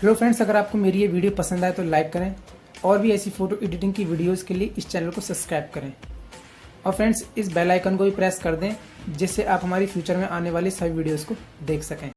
Hello friends, अगर आपको मेरी ये वीडियो पसंद आए तो लाइक करें और भी ऐसी फ़ोटो एडिटिंग की वीडियोस के लिए इस चैनल को सब्सक्राइब करें। और फ्रेंड्स, इस बेल आइकन को भी प्रेस कर दें जिससे आप हमारी फ्यूचर में आने वाली सभी वीडियोस को देख सकें।